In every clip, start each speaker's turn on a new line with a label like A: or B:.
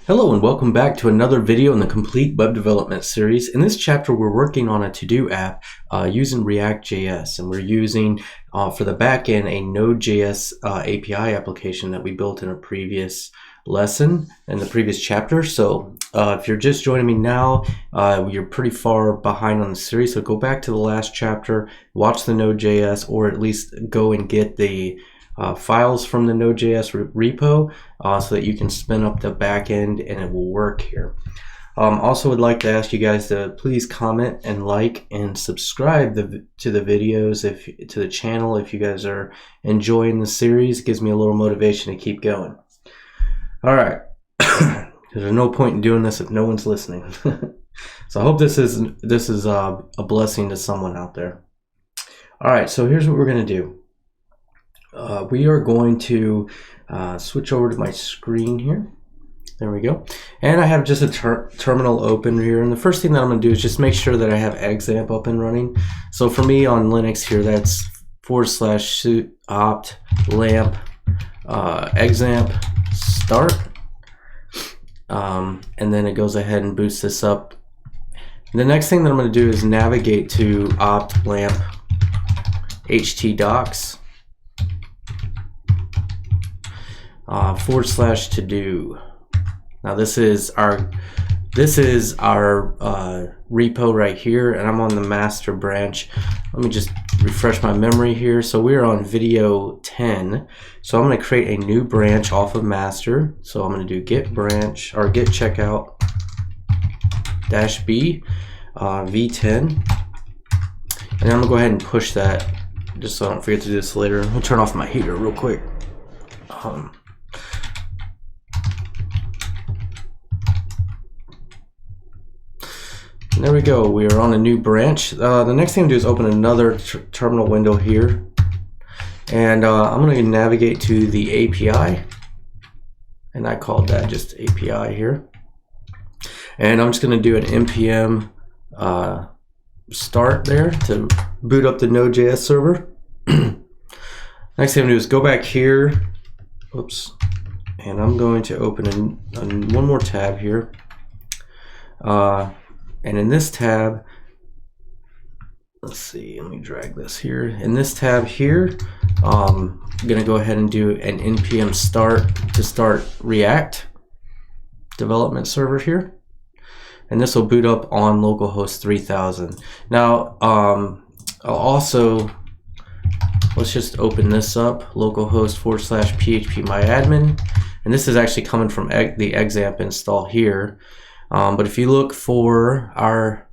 A: Hello and welcome back to another video in the complete web development series. In this chapter we're working on a to-do app using React.js, and we're using for the backend a Node.js API application that we built in a previous lesson in the previous chapter. So if you're just joining me now, you're pretty far behind on the series, so go back to the last chapter, watch the Node.js, or at least go and get the files from the Node.js repo so that you can spin up the backend and it will work here. Also would like to ask you guys to please comment and like and subscribe to the videos, to the channel, if you guys are enjoying the series. It gives me a little motivation to keep going. All right, there's no point in doing this if no one's listening. So I hope this is a blessing to someone out there. All right, so here's what we're going to do. We are going to switch over to my screen here. There we go. And I have just a terminal open here. And the first thing that I'm going to do is just make sure that I have examp up and running. So for me on Linux here, that's /suit opt lamp examp start. And then it goes ahead and boots this up. And the next thing that I'm going to do is navigate to opt lamp htdocs. /to-do. Now this is our repo right here, and I'm on the master branch. Let me just refresh my memory here. So we're on video 10. So I'm going to create a new branch off of master. So I'm going to do git branch or git checkout -b v10, and then I'm going to go ahead and push that just so I don't forget to do this later. I'll turn off my heater real quick. There we go, we are on a new branch. The next thing I'm going to do is open another terminal window here, and I'm going to navigate to the API, and I called that just API here, and I'm just going to do an npm start there to boot up the Node.js server. Next thing I'm going to do is go back here, oops, and I'm going to open one more tab here. And in this tab, let's see, let me drag this here. In this tab here, I'm gonna go ahead and do an npm start to start React development server here. And this will boot up on localhost 3000. Now, also, let's just open this up, localhost /phpMyAdmin. And this is actually coming from the examp install here. But if you look for our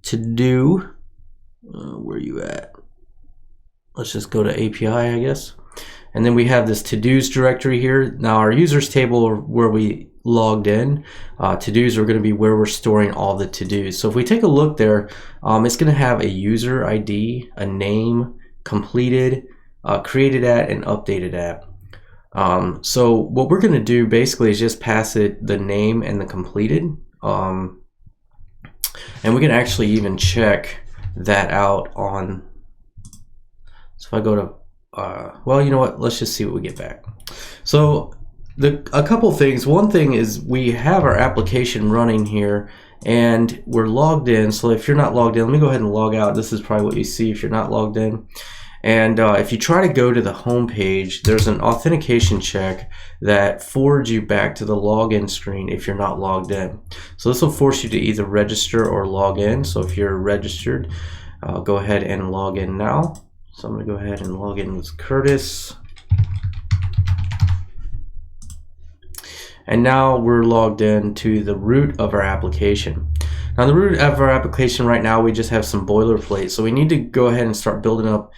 A: to-do, where are you at? Let's just go to API, I guess. And then we have this to-dos directory here. Now our users table are where we logged in. To-dos are going to be where we're storing all the to-dos. So if we take a look there, it's going to have a user ID, a name, completed, created at, and updated at. So what we're going to do basically is just pass it the name and the completed. And we can actually even check that out on, so if I go to well, you know what, let's just see what we get back. So a couple things. One thing is we have our application running here and we're logged in. So if you're not logged in, let me go ahead and log out. This is probably what you see if you're not logged in. And if you try to go to the home page, there's an authentication check that forwards you back to the login screen if you're not logged in. So this will force you to either register or log in. So if you're registered, go ahead and log in now. So I'm going to go ahead and log in with Curtis. And now we're logged in to the root of our application. Now the root of our application right now, we just have some boilerplate. So we need to go ahead and start building up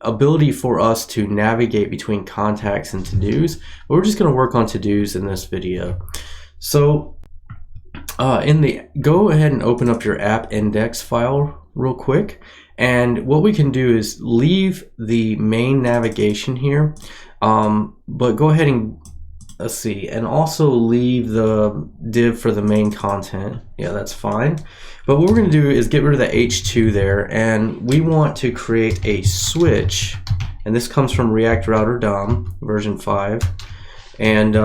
A: ability for us to navigate between contacts and to-dos. But we're just going to work on to-dos in this video. So go ahead and open up your app index file real quick. And what we can do is leave the main navigation here, but go ahead and let's see, and also leave the div for the main content. Yeah, that's fine. But what we're going to do is get rid of the H2 there, and we want to create a switch, and this comes from React Router DOM version 5. And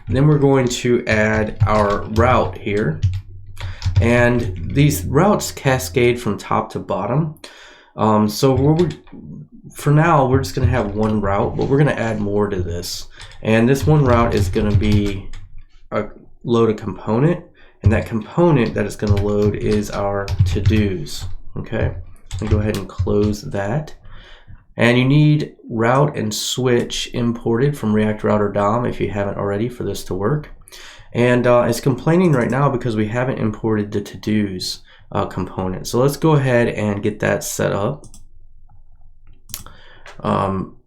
A: Then we're going to add our route here. And these routes cascade from top to bottom. For now, we're just going to have one route, but we're going to add more to this. And this one route is going to be load a component. And that component that it's going to load is our to-dos. Okay, and go ahead and close that. And you need route and switch imported from React Router DOM if you haven't already for this to work. And it's complaining right now because we haven't imported the to-dos component. So let's go ahead and get that set up.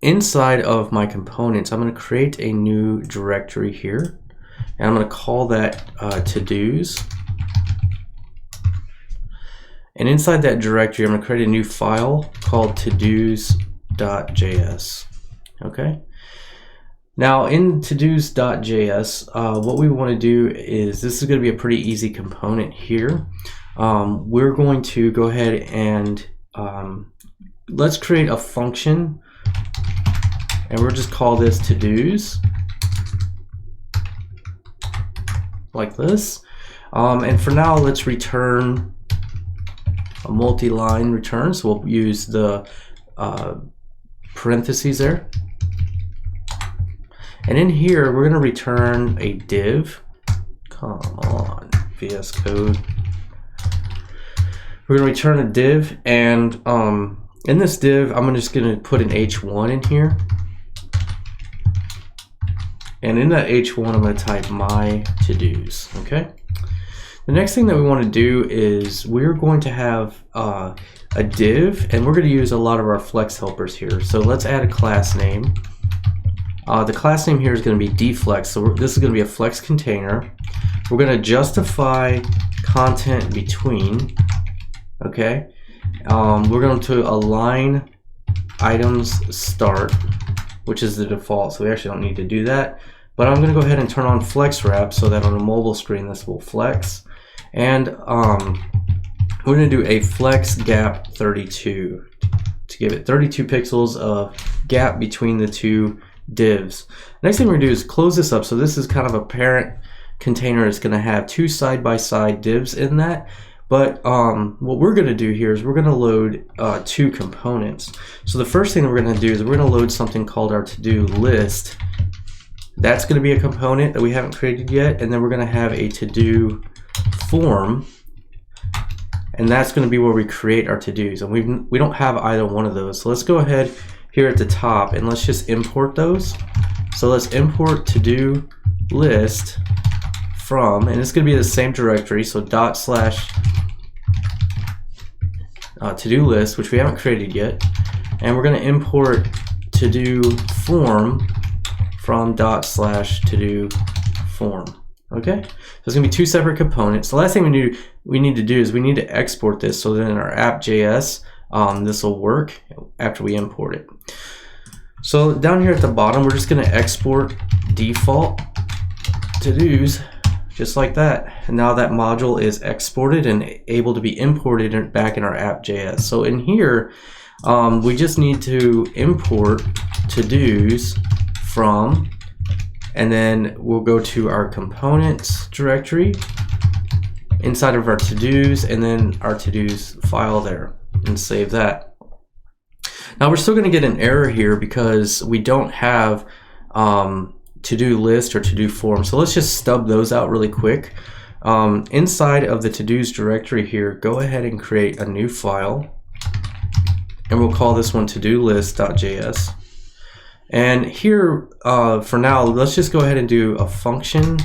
A: Inside of my components, I'm going to create a new directory here. And I'm going to call that to-dos. And inside that directory, I'm going to create a new file called todos.js. Okay. Now in todos.js, what we want to do is, this is going to be a pretty easy component here. We're going to go ahead and let's create a function, and we'll just call this todos, like this. And for now, let's return a multi-line return. So we'll use the parentheses there. And in here, we're going to return a div. Come on, VS Code. We're going to return a div, and in this div, I'm just going to put an h1 in here. And in that h1, I'm going to type my to-dos. Okay. The next thing that we want to do is we're going to have a div, and we're going to use a lot of our flex helpers here. So let's add a class name. The class name here is going to be dflex. So this is going to be a flex container. We're going to justify content between. Okay. We're going to align items start, which is the default. So we actually don't need to do that. But I'm going to go ahead and turn on flex wrap so that on a mobile screen this will flex. And we're going to do a flex gap 32 to give it 32 pixels of gap between the two divs. Next thing we're going to do is close this up. So this is kind of a parent container. It's going to have two side-by-side divs in that. But what we're going to do here is we're going to load two components. So the first thing that we're going to do is we're going to load something called our to-do list. That's going to be a component that we haven't created yet. And then we're going to have a to-do form. And that's going to be where we create our to-dos. And we don't have either one of those. So let's go ahead here at the top and let's just import those. So let's import to-do list from, and it's going to be the same directory. So / to-do list, which we haven't created yet. And we're going to import to-do form from / to-do form. Okay, so it's going to be two separate components. The last thing we need to do is we need to export this so that in our app.js, this will work after we import it. So down here at the bottom, we're just going to export default to-dos just like that. And now that module is exported and able to be imported back in our app.js. So in here, we just need to import to-dos from, and then we'll go to our components directory inside of our to-dos, and then our to-dos file there, and save that. Now we're still going to get an error here because we don't have to-do list or to-do form. So let's just stub those out really quick. Inside of the to-dos directory here, go ahead and create a new file, and we'll call this one to-do list.js. And here, for now, let's just go ahead and do a function.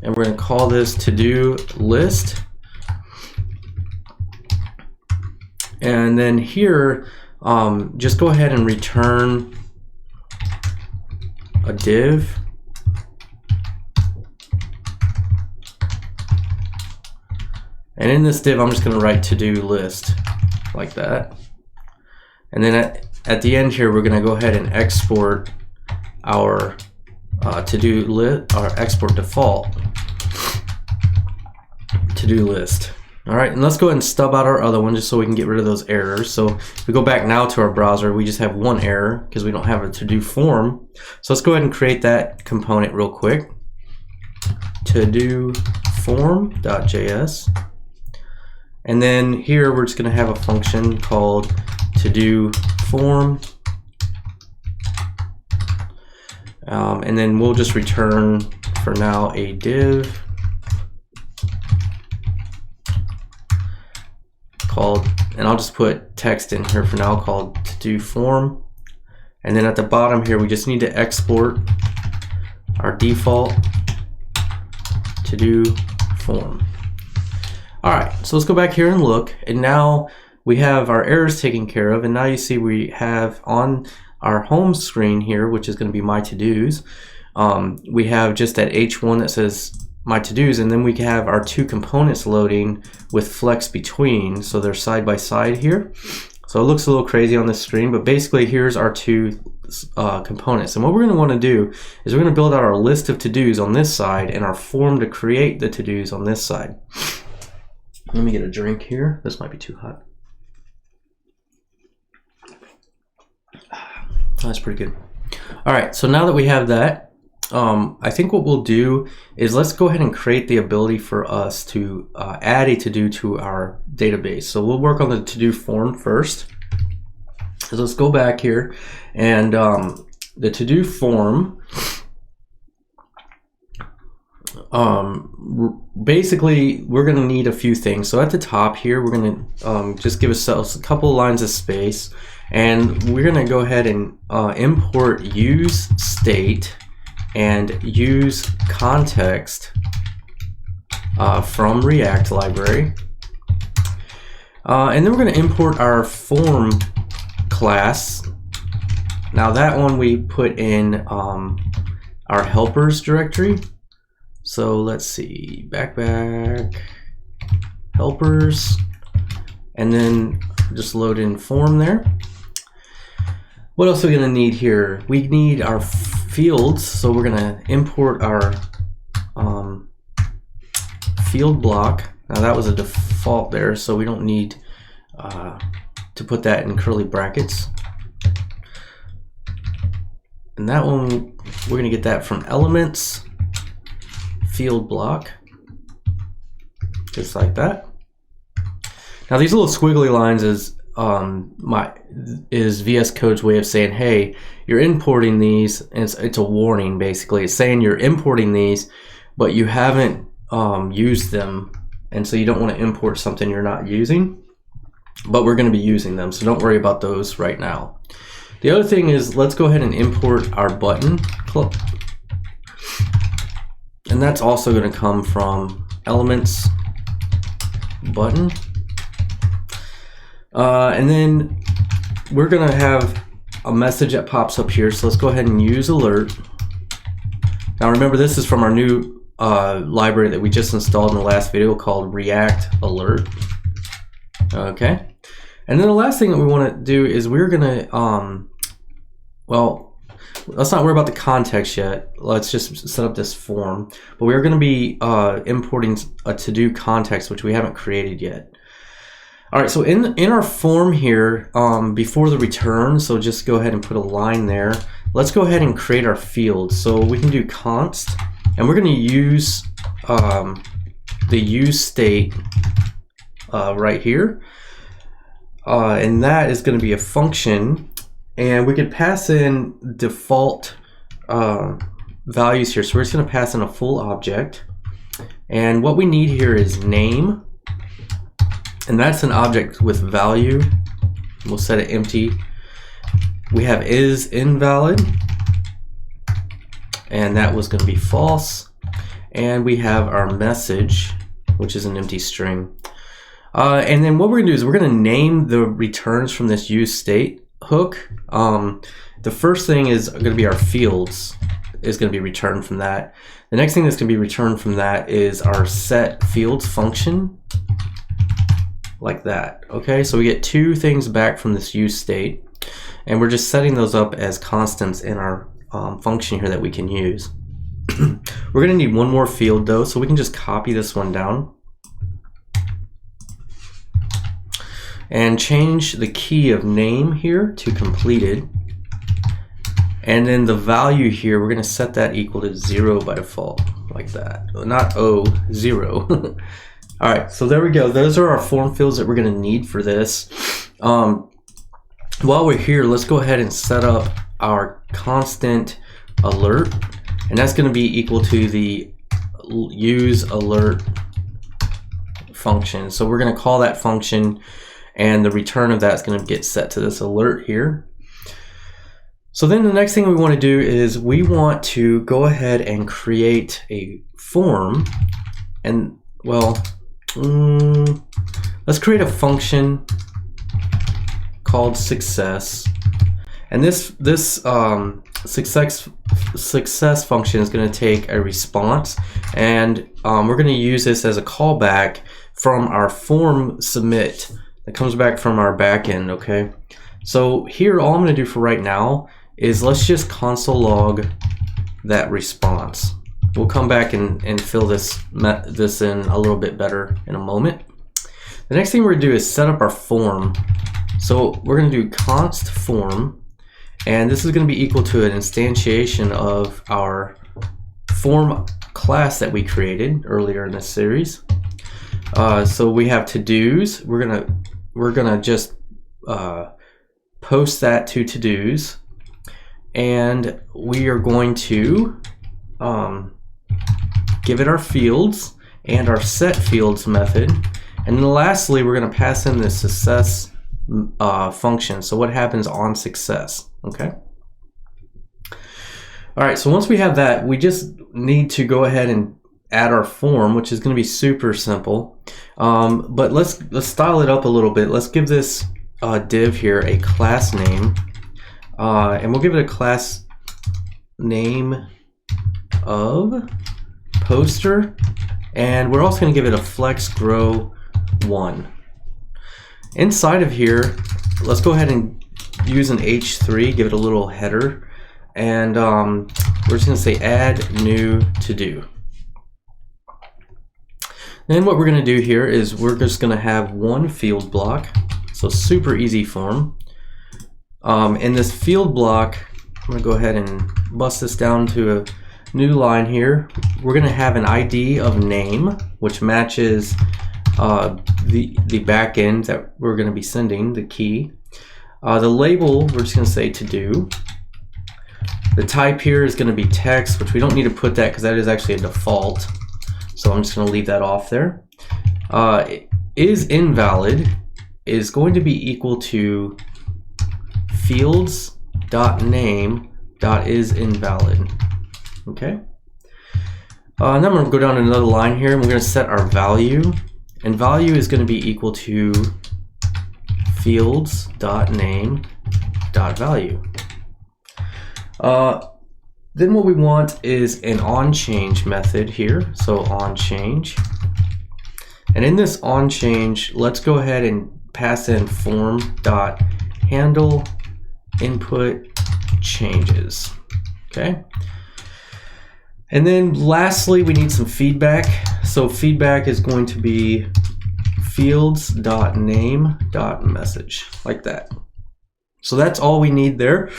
A: And we're going to call this to-do list. And then here, just go ahead and return a div. And in this div, I'm just going to write to-do list like that. And then at the end here, we're going to go ahead and export our to-do list, our export default to-do list. All right, and let's go ahead and stub out our other one just so we can get rid of those errors. So if we go back now to our browser, we just have one error because we don't have a to-do form. So let's go ahead and create that component real quick. To-do form.js. And then here we're just going to have a function called to-do form. And then we'll just return for now a div called, and I'll just put text in here for now, called to-do form. And then at the bottom here, we just need to export our default to-do form. All right, so let's go back here and look, and now we have our errors taken care of, and now you see we have on our home screen here, which is going to be my to-dos, we have just that H1 that says my to-dos, and then we have our two components loading with flex between, so they're side by side here. So it looks a little crazy on this screen, but basically here's our two components. And what we're going to want to do is we're going to build out our list of to-dos on this side and our form to create the to-dos on this side. Let me get a drink here. This might be too hot. That's pretty good. All right, so now that we have that, I think what we'll do is let's go ahead and create the ability for us to add a to-do to our database. So we'll work on the to-do form first. So let's go back here, and the to-do form, basically we're going to need a few things. So at the top here, we're going to just give ourselves a couple of lines of space, and we're going to go ahead and import useState and useContext from React library. And then we're going to import our form class. Now that one we put in our helpers directory. So let's see, backpack, helpers, and then just load in form there. What else are we going to need here? We need our fields, so we're going to import our field block. Now that was a default there, so we don't need to put that in curly brackets. And that one, we're going to get that from elements, field block, just like that. Now these little squiggly lines is VS Code's way of saying, hey, you're importing these, and it's a warning basically. It's saying you're importing these, but you haven't used them, and so you don't want to import something you're not using, but we're going to be using them, so don't worry about those right now. The other thing is, let's go ahead and import our button club, and that's also going to come from elements button. And then we're going to have a message that pops up here. So let's go ahead and use alert. Now remember, this is from our new library that we just installed in the last video called React Alert. Okay. And then the last thing that we want to do is we're going to, well, let's not worry about the context yet. Let's just set up this form. But we're going to be importing a to-do context, which we haven't created yet. All right, so in our form here, before the return, so just go ahead and put a line there. Let's go ahead and create our field. So we can do const, and we're going to use the useState right here. And that is going to be a function, and we could pass in default values here. So we're just going to pass in a full object. And what we need here is name. And that's an object with value. We'll set it empty. We have is invalid, and that was going to be false. And we have our message, which is an empty string. And then what we're going to do is we're going to name the returns from this useState hook. The first thing is going to be our fields is going to be returned from that. The next thing that's going to be returned from that is our set fields function. Like that. Okay, so we get two things back from this useState, and we're just setting those up as constants in our function here that we can use. We're going to need one more field though, so we can just copy this one down. and change the key of name here to completed. And then the value here, we're going to set that equal to 0 by default, like that. Not O, 0. All right, so there we go. Those are our form fields that we're going to need for this. While we're here, let's go ahead and set up our constant alert, and that's going to be equal to the useAlert function. So we're going to call that function, and the return of that is going to get set to this alert here. So then the next thing we want to do is we want to go ahead and create a form, and well, let's create a function called success, and this success function is going to take a response, and we're going to use this as a callback from our form submit that comes back from our backend. Okay, so here all I'm going to do for right now is let's just console log that response. We'll come back and fill this in a little bit better in a moment. The next thing we're going to do is set up our form. So we're going to do const form, and this is going to be equal to an instantiation of our form class that we created earlier in this series. So we have to-dos. We're gonna just post that to to-dos, and we are going to give it our fields and our set fields method, and then lastly we're going to pass in the success function. So what happens on success? Okay. All right, so once we have that, we just need to go ahead and add our form, which is going to be super simple. But let's style it up a little bit. Let's give this div here a class name, and we'll give it a class name of poster, and we're also going to give it a flex grow 1. Inside of here, let's go ahead and use an h3, give it a little header, and we're just going to say add new to do. Then what we're going to do here is we're just going to have one field block, so super easy form. In this field block, I'm going to go ahead and bust this down to a new line here. We're going to have an ID of name, which matches the backend that we're going to be sending, the key. The label, we're just going to say to do. The type here is going to be text, which we don't need to put that because that is actually a default. So I'm just going to leave that off there. Is invalid is going to be equal to fields.name.isInvalid. Okay. And then I'm going to go down another line here, and we're going to set our value, and value is going to be equal to fields.name.value. Then what we want is an onChange method here, so onChange. And in this onChange, let's go ahead and pass in form.handle input changes. Okay. And then lastly, we need some feedback. So feedback is going to be fields.name.message, like that. So that's all we need there.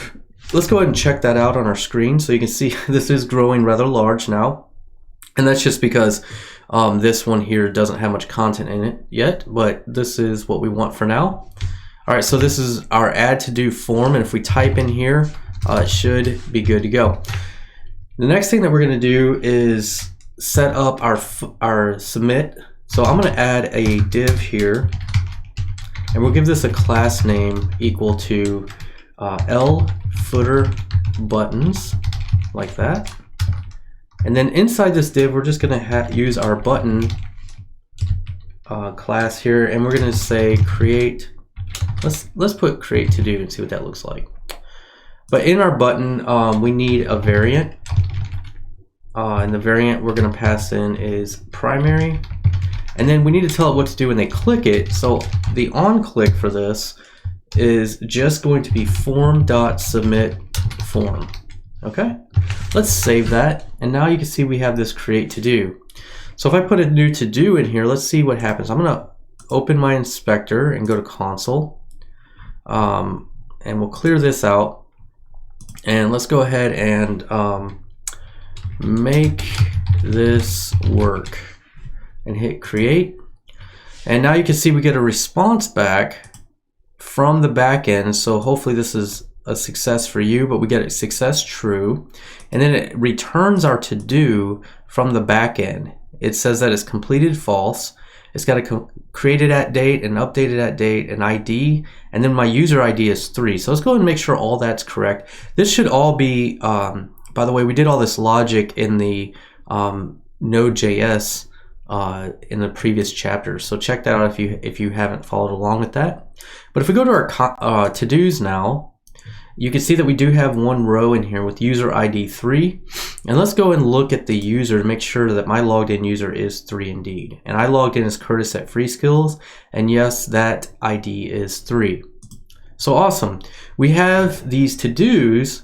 A: Let's go ahead and check that out on our screen. So you can see this is growing rather large now. And that's just because this one here doesn't have much content in it yet, but this is what we want for now. All right, so this is our add to do form, and if we type in here, it should be good to go. The next thing that we're going to do is set up our submit. So I'm going to add a div here, and we'll give this a class name equal to L footer buttons, like that. And then inside this div, we're just going to use our button class here, and we're going to say create. Let's put create to do and see what that looks like. But in our button, we need a variant, and the variant we're going to pass in is primary, and then we need to tell it what to do when they click it. So the on click for this is just going to be form.submit form. Okay, let's save that, and now you can see we have this create to do. So if I put a new to do in here, let's see what happens. I'm gonna open my inspector and go to console. And we'll clear this out. And let's go ahead and make this work and hit create. And now you can see we get a response back from the backend. So hopefully this is a success for you, but we get a success true. And then it returns our to-do from the backend. It says that it's completed false. It's got to created at date and updated at date and ID, and then my user ID is 3. So let's go ahead and make sure all that's correct. This should all be, by the way, we did all this logic in the Node.js in the previous chapter. So check that out if you haven't followed along with that. But if we go to our to-dos now, you can see that we do have one row in here with user ID 3. And let's go and look at the user to make sure that my logged in user is 3 indeed. And I logged in as Curtis at FreeSkills, and yes, that ID is 3. So awesome. We have these to-dos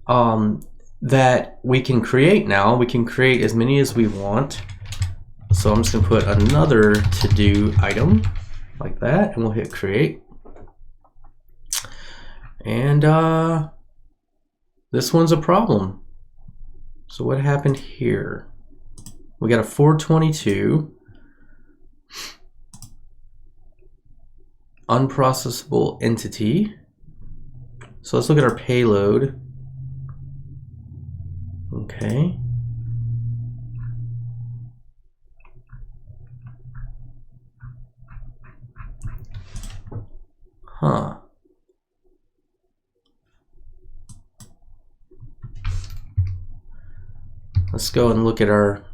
A: that we can create now. We can create as many as we want. So I'm just gonna put another to-do item like that, and we'll hit create. And this one's a problem. So what happened here? We got a 422 unprocessable entity. So let's look at our payload. Okay. Huh. Let's go and look at our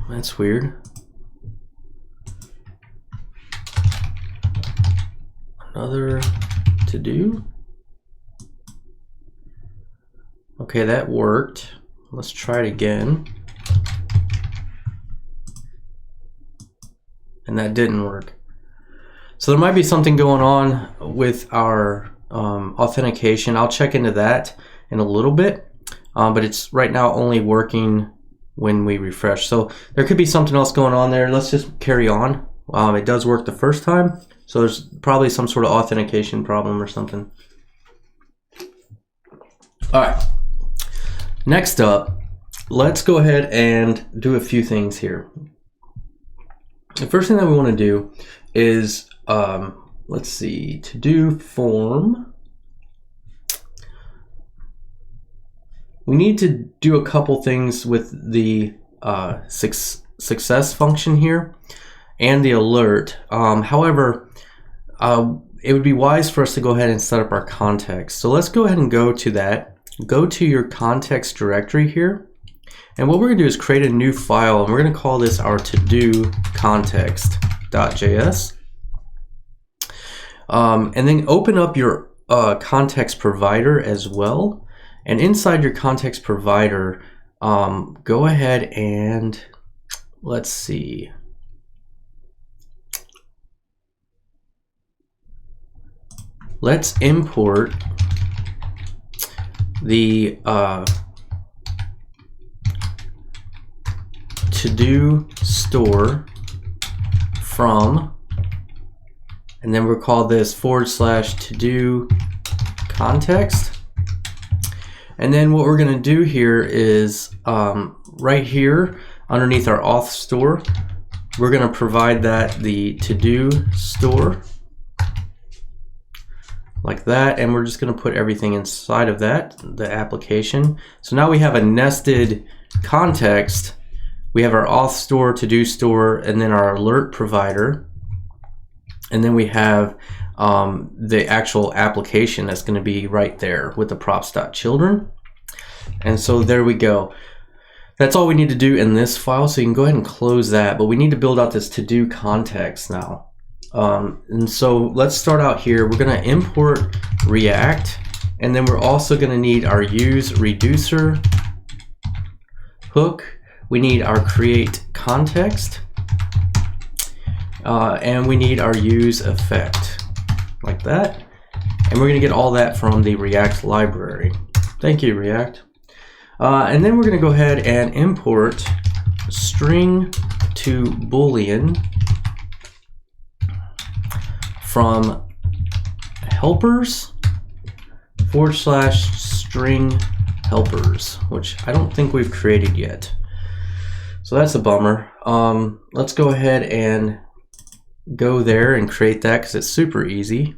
A: that's weird. Another to do. Okay, that worked. Let's try it again. And that didn't work. So there might be something going on with our authentication. I'll check into that in a little bit, but it's right now only working when we refresh. So there could be something else going on there. Let's just carry on. It does work the first time, so there's probably some sort of authentication problem or something. All right. Next up, let's go ahead and do a few things here. The first thing that we want to do is, let's see, to do form. We need to do a couple things with the success function here and the alert. However, it would be wise for us to go ahead and set up our context. So let's go ahead and go to that. Go to your context directory here, and what we're going to do is create a new file, and we're going to call this our to-do context.js. And then open up your context provider as well, and inside your context provider, go ahead and let's see. Let's import the to-do store from, and then we'll call this /to-do context. And then what we're going to do here is right here underneath our auth store, we're going to provide that the to-do store like that, and we're just going to put everything inside of that, the application. So now we have a nested context. We have our auth store, to-do store, and then our alert provider, and then we have the actual application that's going to be right there with the props.children. And so there we go. That's all we need to do in this file, so you can go ahead and close that, but we need to build out this to-do context now. And so let's start out here. We're going to import React, and then we're also going to need our useReducer hook. We need our create context, and we need our useEffect, like that. And we're going to get all that from the React library. Thank you, React. And then we're going to go ahead and import string to boolean from helpers / string helpers, which I don't think we've created yet. So that's a bummer. Let's go ahead and go there and create that because it's super easy.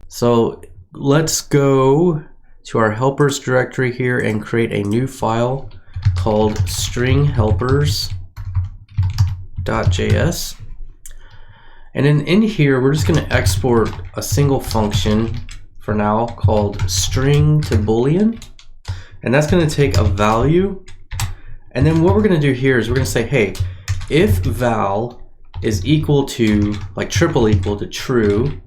A: So let's go to our helpers directory here and create a new file called Stringhelpers.js. And then in here, we're just going to export a single function for now called string to boolean. And that's going to take a value. And then what we're going to do here is we're going to say, hey, if val is equal to, like triple equal to true,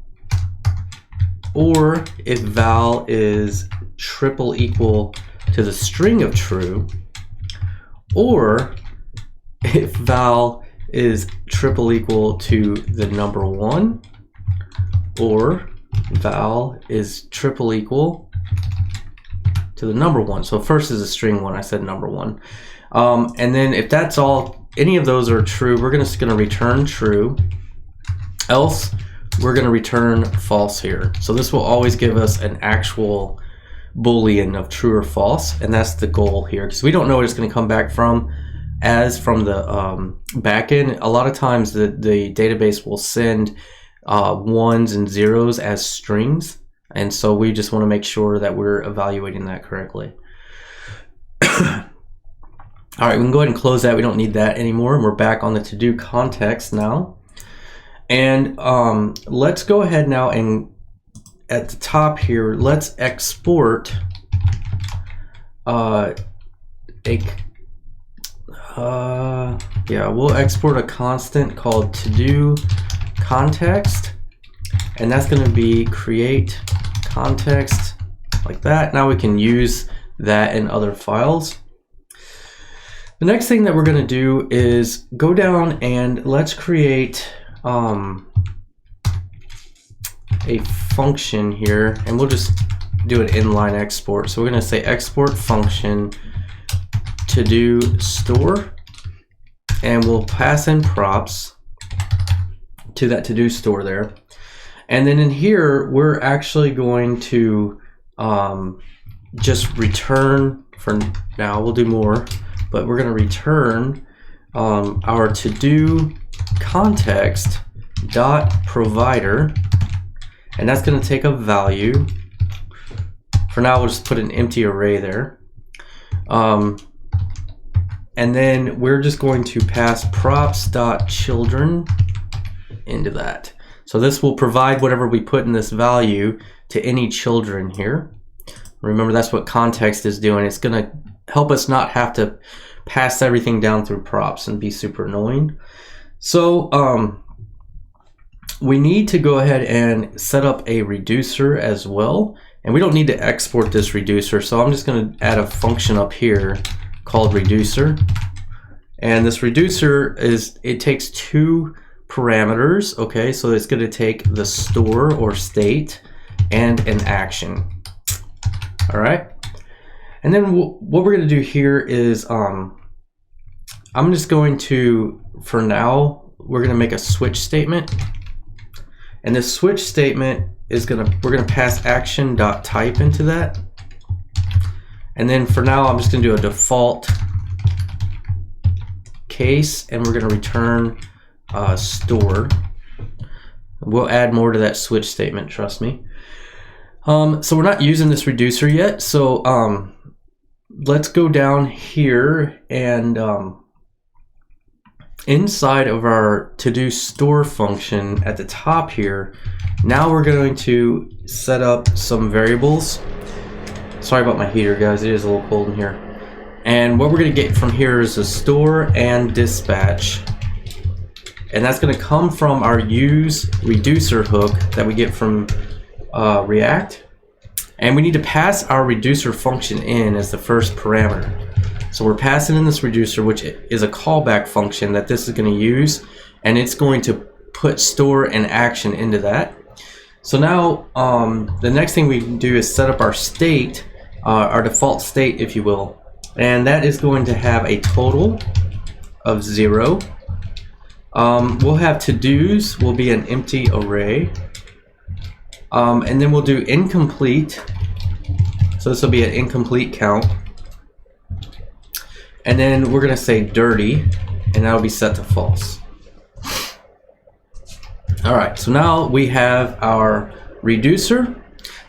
A: or if val is triple equal to the string of true, or if val is triple equal to the number 1, or val is triple equal to the number 1. So first is a string 1, I said number 1. And then if that's all, any of those are true, we're just going to return true. Else, we're going to return false here. So this will always give us an actual boolean of true or false, and that's the goal here, because we don't know what it's going to come back from as from the backend. A lot of times the database will send ones and zeros as strings, and so we just want to make sure that we're evaluating that correctly. All right, we can go ahead and close that. We don't need that anymore, and we're back on the to-do context now. And let's go ahead now and at the top here, let's export we'll export a constant called to-do context, and that's going to be create context, like that. Now we can use that in other files. The next thing that we're going to do is go down and let's create a function here, and we'll just do an inline export. So we're going to say export function to do store, and we'll pass in props to that to do store there. And then in here, we're actually going to just return, for now, we'll do more, but we're going to return our to do context dot provider, and that's going to take a value. For now, we'll just put an empty array there, and then we're just going to pass props dot children into that. So this will provide whatever we put in this value to any children here. Remember, that's what context is doing. It's going to help us not have to pass everything down through props and be super annoying. So we need to go ahead and set up a reducer as well, and we don't need to export this reducer, so I'm just going to add a function up here called reducer. And this reducer it takes 2 parameters. Okay, so it's going to take the store or state and an action. All right, and then what we're going to do here is I'm just going to, for now, we're going to make a switch statement, and this switch statement is we're going to pass action.type into that. And then for now, I'm just going to do a default case, and we're going to return store. We'll add more to that switch statement, trust me. So we're not using this reducer yet, so let's go down here and inside of our to-do store function at the top here, now we're going to set up some variables. Sorry about my heater, guys, it is a little cold in here. And what we're going to get from here is a store and dispatch. And that's going to come from our useReducer hook that we get from React. And we need to pass our reducer function in as the first parameter. So we're passing in this reducer, which is a callback function that this is going to use, and it's going to put store and action into that. So now the next thing we can do is set up our state, our default state, if you will, and that is going to have a total of 0. We'll have to-dos will be an empty array, and then we'll do incomplete. So this will be an incomplete count, and then we're going to say dirty, and that'll be set to false. Alright, so now we have our reducer.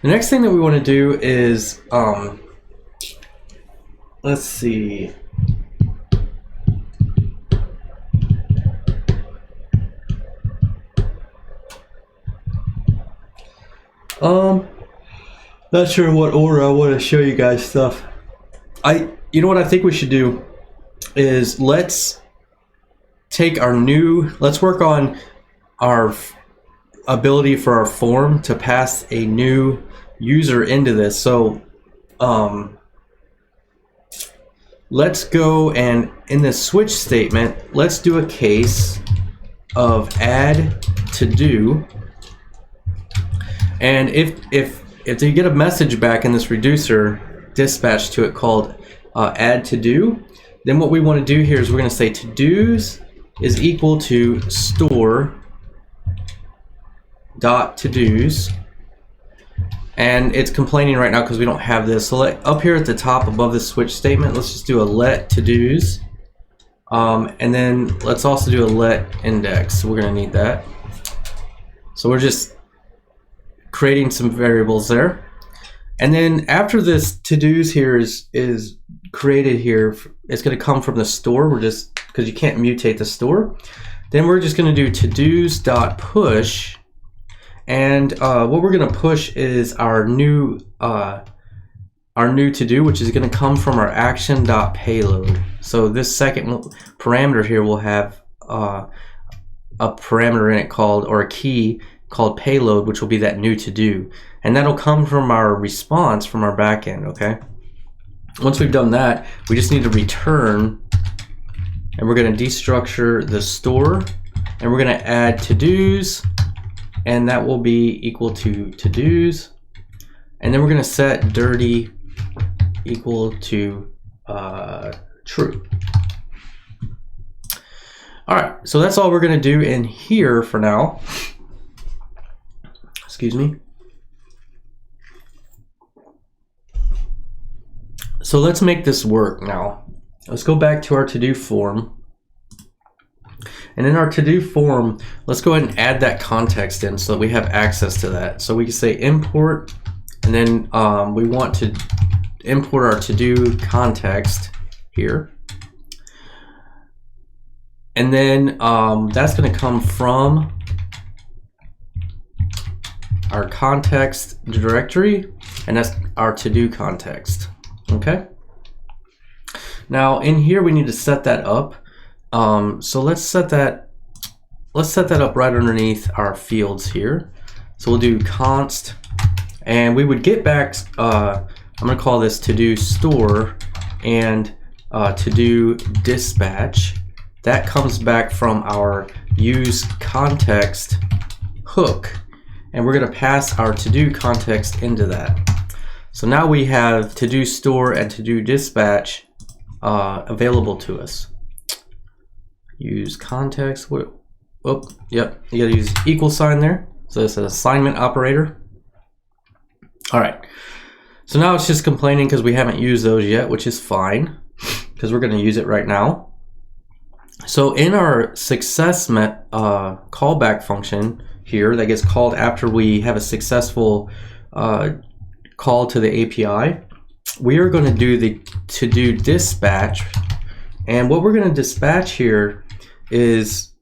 A: The next thing that we want to do is, let's see. Not sure what order I want to show you guys stuff. You know what I think we should do is let's work on our ability for our form to pass a new user into this. So let's go and in this switch statement, let's do a case of add to do. And if you get a message back in this reducer dispatch to it called add to do, then what we want to do here is we're going to say to-dos is equal to store dot to-dos, and it's complaining right now because we don't have this. So up here at the top above the switch statement, let's just do a let to-dos, and then let's also do a let index. So we're going to need that. So we're just creating some variables there, and then after this to-dos here is created here, it's going to come from the store. We're just, because you can't mutate the store, then we're just going to do to-dos dot push. And what we're going to push is our new to-do, which is going to come from our action.payload. So this second parameter here will have a parameter in it called, or a key called payload, which will be that new to-do. And that'll come from our response from our backend, okay? Once we've done that, we just need to return, and we're going to destructure the store, and we're going to add to-dos, and that will be equal to to-dos, and then we're going to set dirty equal to true. Alright, so that's all we're going to do in here for now. Excuse me. So let's make this work now. Let's go back to our to-do form. And in our to-do form, let's go ahead and add that context in so that we have access to that. So we can say import, and then we want to import our to-do context here. And then that's going to come from our context directory, and that's our to-do context. Okay. Now in here we need to set that up. So let's set that up right underneath our fields here. So we'll do const, and we would get back, I'm going to call this to-do store and to-do dispatch. That comes back from our useContext hook, and we're going to pass our to-do context into that. So now we have to-do store and to-do dispatch available to us. Use context. Oh, yep. You gotta use equal sign there. So it's an assignment operator. All right. So now it's just complaining because we haven't used those yet, which is fine because we're going to use it right now. So in our success callback function here that gets called after we have a successful call to the API, we are going to do the to-do dispatch, and what we're going to dispatch here is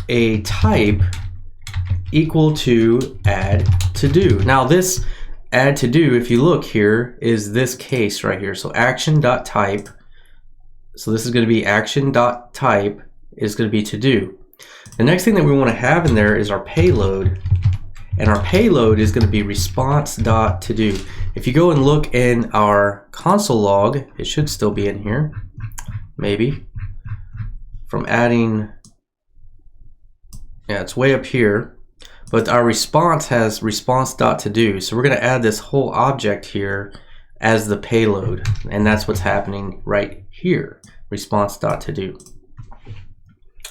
A: a type equal to add to do. Now this add to do, if you look here, is this case right here. So action.type, so this is going to be action.type is going to be to do. The next thing that we want to have in there is our payload, and our payload is going to be response.todo. If you go and look in our console log, it should still be in here, maybe, from adding Yeah, it's way up here. But our response has response.todo. So we're going to add this whole object here as the payload. And that's what's happening right here, response.todo.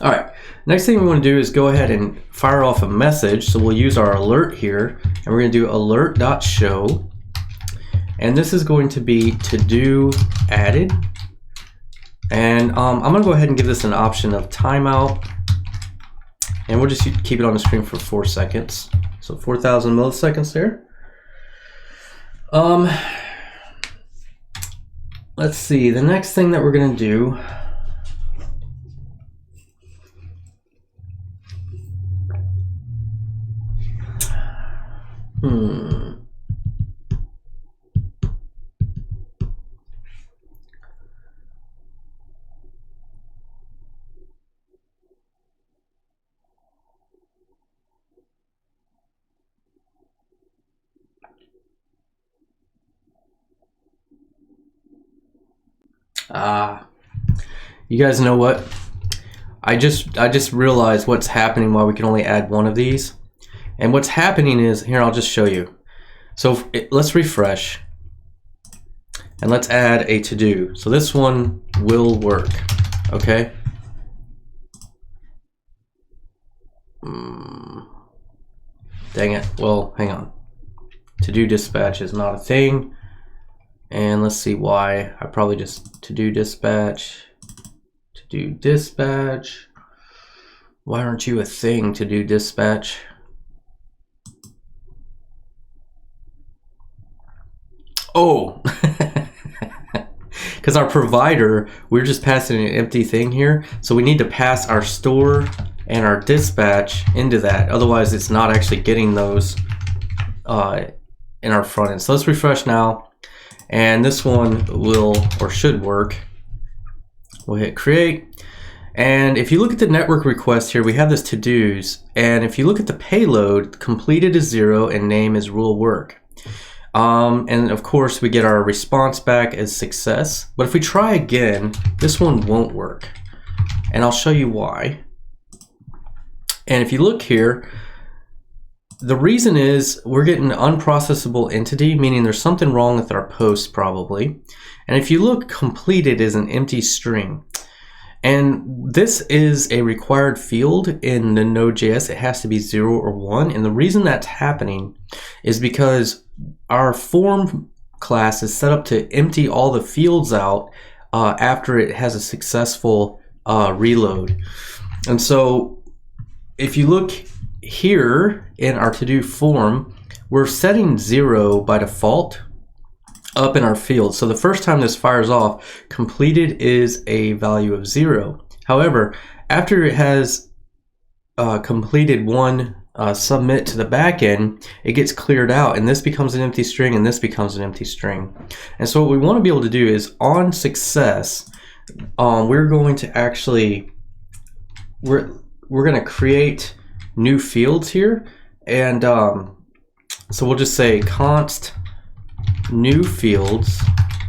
A: All right, next thing we want to do is go ahead and fire off a message. So we'll use our alert here, and we're going to do alert.show. And this is going to be to-do added. And I'm going to go ahead and give this an option of timeout. And we'll just keep it on the screen for 4 seconds. So 4,000 milliseconds there. Let's see, the next thing that we're going to do. You guys know what? I just realized what's happening while we can only add one of these. And what's happening is, here, I'll just show you. So let's refresh. And let's add a to-do. So this one will work, okay? Dang it, well, hang on. To-do dispatch is not a thing. And let's see why. I probably just to-do dispatch. To-do dispatch. Why aren't you a thing, to-do dispatch? Oh, because our provider, we're just passing an empty thing here. So we need to pass our store and our dispatch into that. Otherwise, it's not actually getting those in our front end. So let's refresh now. And this one will, or should work. We'll hit create. And if you look at the network request here, we have this to-dos. And if you look at the payload, completed is 0 and name is rule work. And of course we get our response back as success. But if we try again, this one won't work. And I'll show you why. And if you look here, the reason is we're getting an unprocessable entity, meaning there's something wrong with our post probably. And if you look, completed is an empty string. And this is a required field in the Node.js. It has to be 0 or 1. And the reason that's happening is because our form class is set up to empty all the fields out after it has a successful reload. And so if you look here in our to-do form, we're setting 0 by default up in our field. So the first time this fires off, completed is a value of 0. However, after it has completed one submit to the backend, it gets cleared out, and this becomes an empty string, and this becomes an empty string. And so what we want to be able to do is, on success, we're going to actually we're going to create new fields here, and so we'll just say const new fields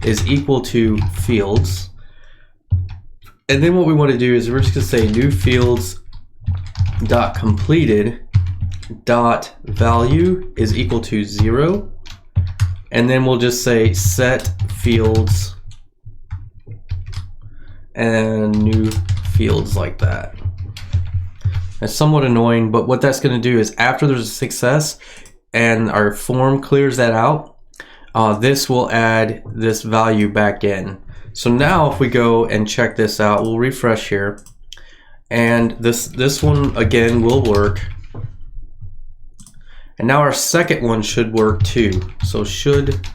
A: is equal to fields, and then what we want to do is we're just going to say new fields dot completed dot value is equal to 0, and then we'll just say set fields and new fields like that. That's somewhat annoying, but what that's going to do is after there's a success and our form clears that out, this will add this value back in. So now if we go and check this out, we'll refresh here, and this one again will work. And now our second one should work too. So should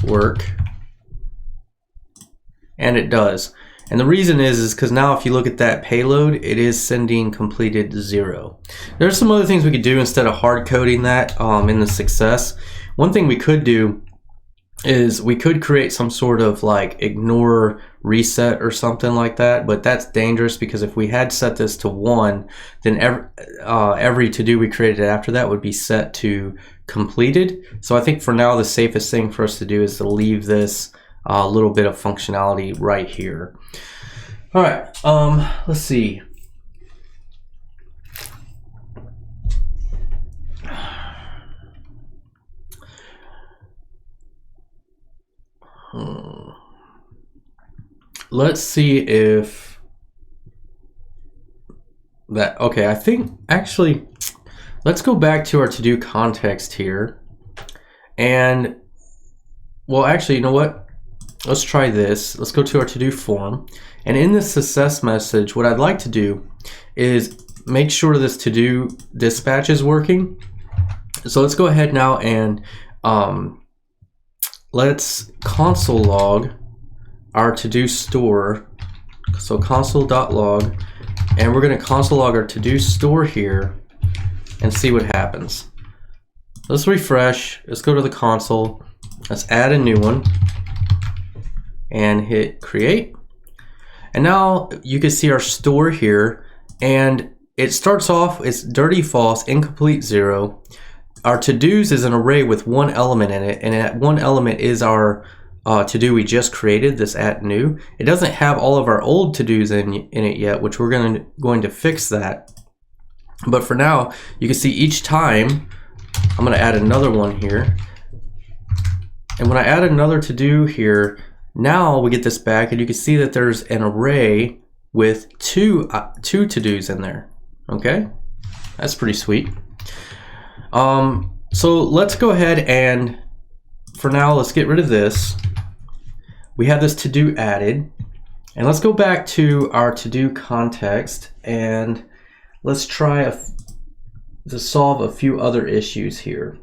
A: work, and it does. And the reason is because now if you look at that payload, it is sending completed 0. There's some other things we could do instead of hard coding that in the success. One thing we could do is we could create some sort of like ignore reset or something like that, but that's dangerous because if we had set this to 1, then every to-do we created after that would be set to completed. So I think for now the safest thing for us to do is to leave this little bit of functionality right here. All right, let's see. let's see if that, okay, I think actually, let's go back to our to-do context here. And, well, actually, you know what? Let's try this. Let's go to our to-do form. And in this success message, what I'd like to do is make sure this to-do dispatch is working. So let's go ahead now and let's console log our to-do store. So console.log, and we're going to console log our to-do store here and see what happens. Let's refresh. Let's go to the console. Let's add a new one and hit create. And now you can see our store here, and it starts off, it's dirty false, incomplete 0. Our to-dos is an array with one element in it, and that one element is our to-do we just created, this at new. It doesn't have all of our old to-dos in it yet, which we're going to fix that. But for now, you can see each time, I'm going to add another one here. And when I add another to-do here, now we get this back, and you can see that there's an array with two to-dos in there. Okay, that's pretty sweet. So let's go ahead and, for now, let's get rid of this. We have this to-do added, and let's go back to our to-do context, and let's try to solve a few other issues here.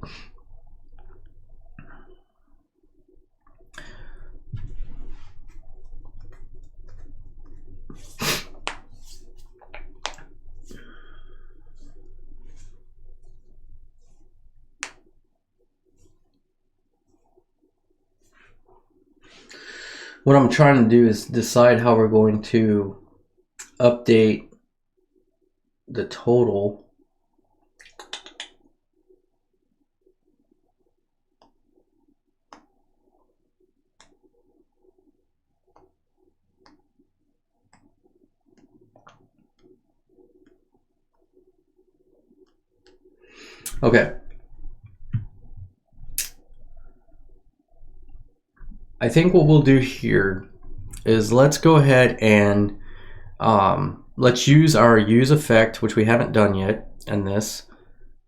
A: What I'm trying to do is decide how we're going to update the total. Okay. I think what we'll do here is let's go ahead and let's use our useEffect, which we haven't done yet in this,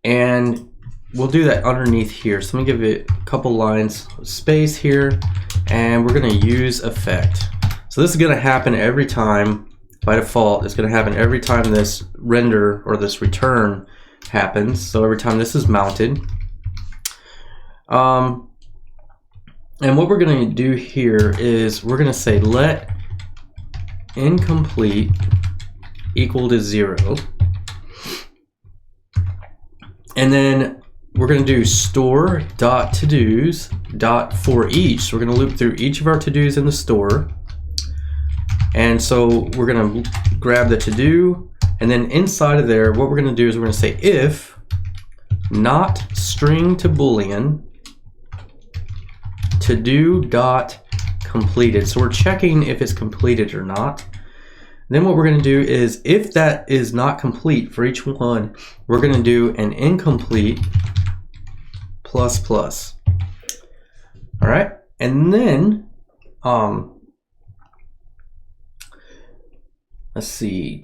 A: and we'll do that underneath here. So let me give it a couple lines of space here, and we're going to use effect. So this is going to happen every time. By default, it's going to happen every time this render or this return happens. So every time this is mounted. And what we're going to do here is we're going to say let incomplete equal to 0. And then we're going to do store.todos.forEach. So we're going to loop through each of our to-dos in the store. And so we're going to grab the to-do, and then inside of there, what we're going to do is we're going to say if not string to boolean to-do dot completed. So we're checking if it's completed or not. Then what we're going to do is if that is not complete for each one, we're going to do an incomplete plus plus. All right, and then let's see.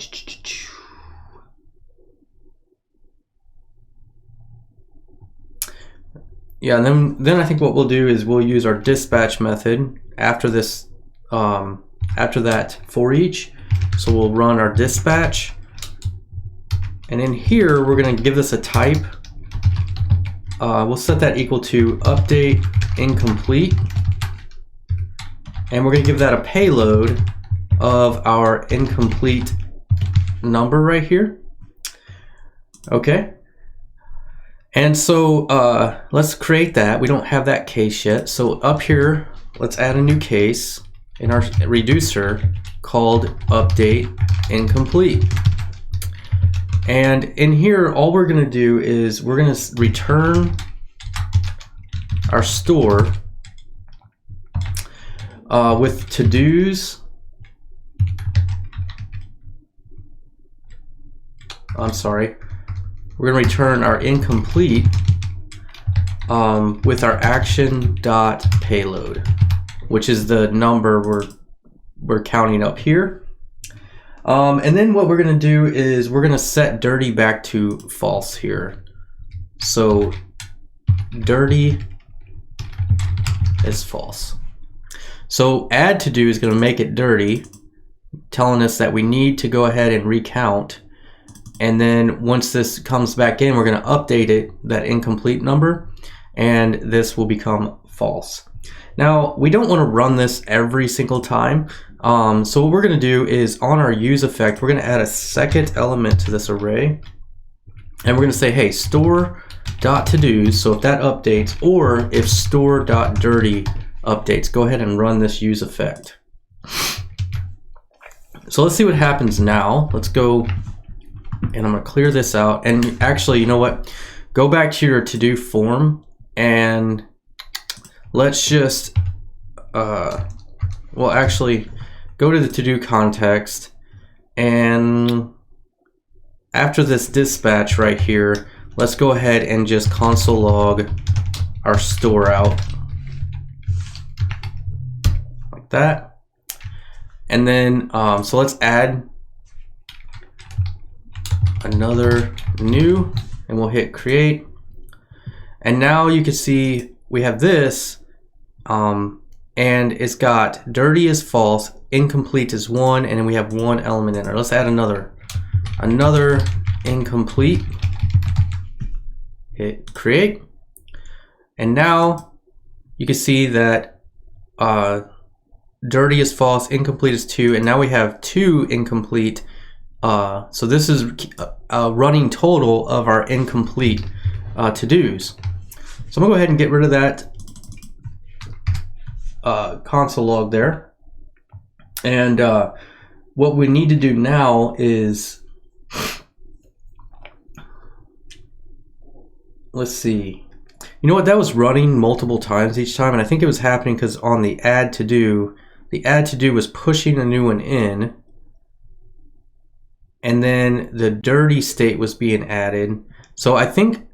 A: Yeah, and then I think what we'll do is we'll use our dispatch method after this, after that for each. So we'll run our dispatch, and in here we're going to give this a type. We'll set that equal to update incomplete, and we're going to give that a payload of our incomplete number right here. Okay. And so let's create that. We don't have that case yet. So up here, let's add a new case in our reducer called update incomplete. And in here, all we're going to do is we're going to return our store with to-dos. I'm sorry. We're going to return our incomplete with our action.payload, which is the number we're counting up here. And then what we're going to do is we're going to set dirty back to false here. So dirty is false. So add to do is going to make it dirty, telling us that we need to go ahead and recount. And then once this comes back in, we're going to update it, that incomplete number, and this will become false. Now, we don't want to run this every single time. So what we're going to do is on our useEffect, we're going to add a second element to this array. And we're going to say, hey, store.todos. So if that updates, or if store.dirty updates, go ahead and run this useEffect. So let's see what happens now. Let's go, and I'm going to clear this out. And actually, you know what? Go back to your to-do form, and let's just, well, actually, go to the to-do context, and after this dispatch right here, let's go ahead and just console log our store out like that. And then, so let's add another new, and we'll hit create. And now you can see we have this, and it's got dirty is false, incomplete is 1, and then we have 1 element in there. Let's add another incomplete. Hit create, and now you can see that dirty is false, incomplete is 2, and now we have 2 incomplete. So this is a running total of our incomplete to-dos. So I'm gonna go ahead and get rid of that console log there. And what we need to do now is, let's see. You know what? That was running multiple times each time, and I think it was happening because on the add to do was pushing a new one in, and then the dirty state was being added. So I think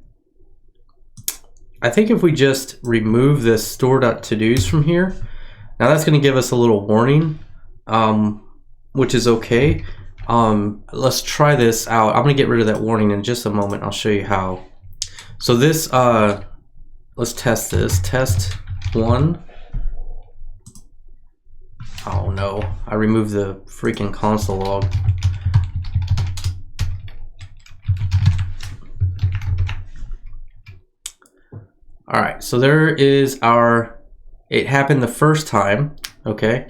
A: if we just remove this store.todos from here, now that's going to give us a little warning, which is okay. Let's try this out. I'm going to get rid of that warning in just a moment. I'll show you how. So this, let's test this. Test 1. Oh no, I removed the freaking console log. All right, so there is our, it happened the first time, okay?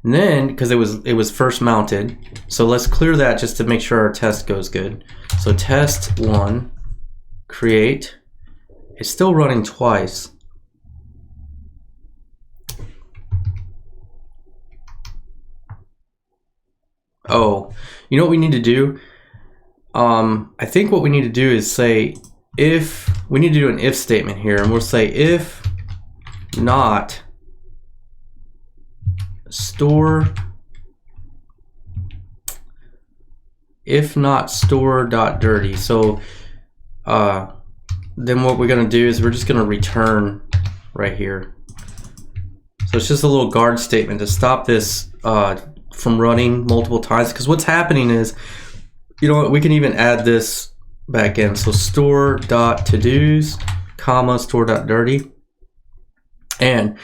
A: And then, because it was first mounted, so let's clear that just to make sure our test goes good. So test 1, create, it's still running twice. Oh, you know what we need to do? I think what we need to do is say, if we need to do an if statement here, and we'll say if not store store.dirty. So then what we're going to do is we're just going to return right here. So it's just a little guard statement to stop this from running multiple times, because what's happening is, you know what, we can even add this back in. So store.todos, comma, store.dirty. And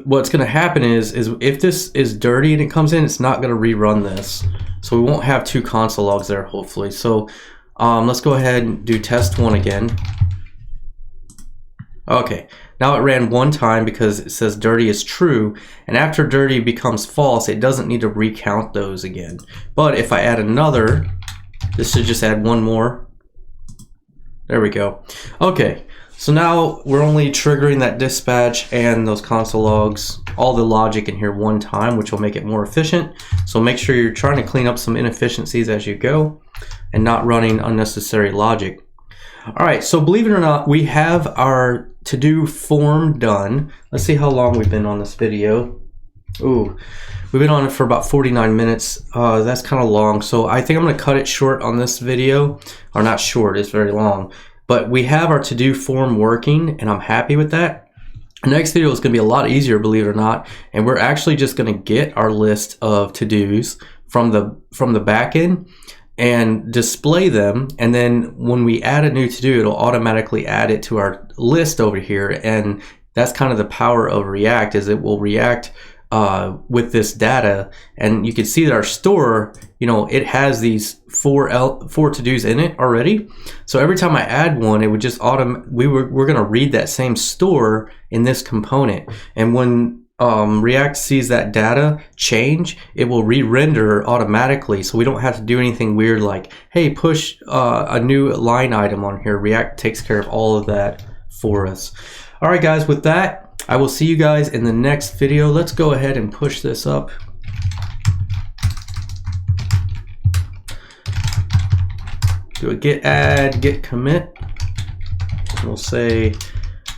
A: what's going to happen is if this is dirty and it comes in, it's not going to rerun this. So we won't have 2 console logs there, hopefully. So let's go ahead and do test 1 again. Okay, now it ran 1 time because it says dirty is true, and after dirty becomes false, it doesn't need to recount those again. But if I add another, this should just add 1 more. There we go. Okay, so now we're only triggering that dispatch and those console logs, all the logic in here 1 time, which will make it more efficient. So make sure you're trying to clean up some inefficiencies as you go and not running unnecessary logic. All right, so believe it or not, we have our to-do form done. Let's see how long we've been on this video. Ooh, we've been on it for about 49 minutes. That's kind of long, so I think I'm going to cut it short on this video. Or not short, it's very long. But we have our to-do form working, and I'm happy with that. The next video is going to be a lot easier, believe it or not, and we're actually just going to get our list of to-dos from the back end and display them, and then when we add a new to-do, it'll automatically add it to our list over here. And that's kind of the power of React, is it will react with this data. And you can see that our store, you know, it has these four to-dos in it already. So every time I add one, it would just we're going to read that same store in this component. And when React sees that data change, it will re-render automatically, so we don't have to do anything weird like, hey, push a new line item on here. React takes care of all of that for us. All right, guys, with that, I will see you guys in the next video. Let's go ahead and push this up. Do a git add, git commit. We'll say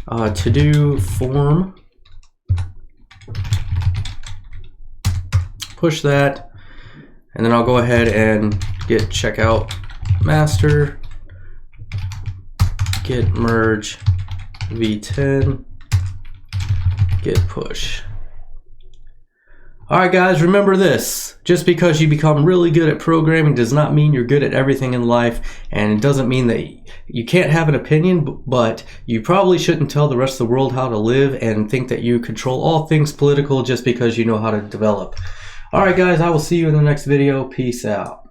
A: to-do form. Push that, and then I'll go ahead and git checkout master, git merge v10, git push. All right, guys, remember this: just because you become really good at programming does not mean you're good at everything in life, and it doesn't mean that you can't have an opinion, but you probably shouldn't tell the rest of the world how to live and think that you control all things political just because you know how to develop. All right, guys, I will see you in the next video. Peace out.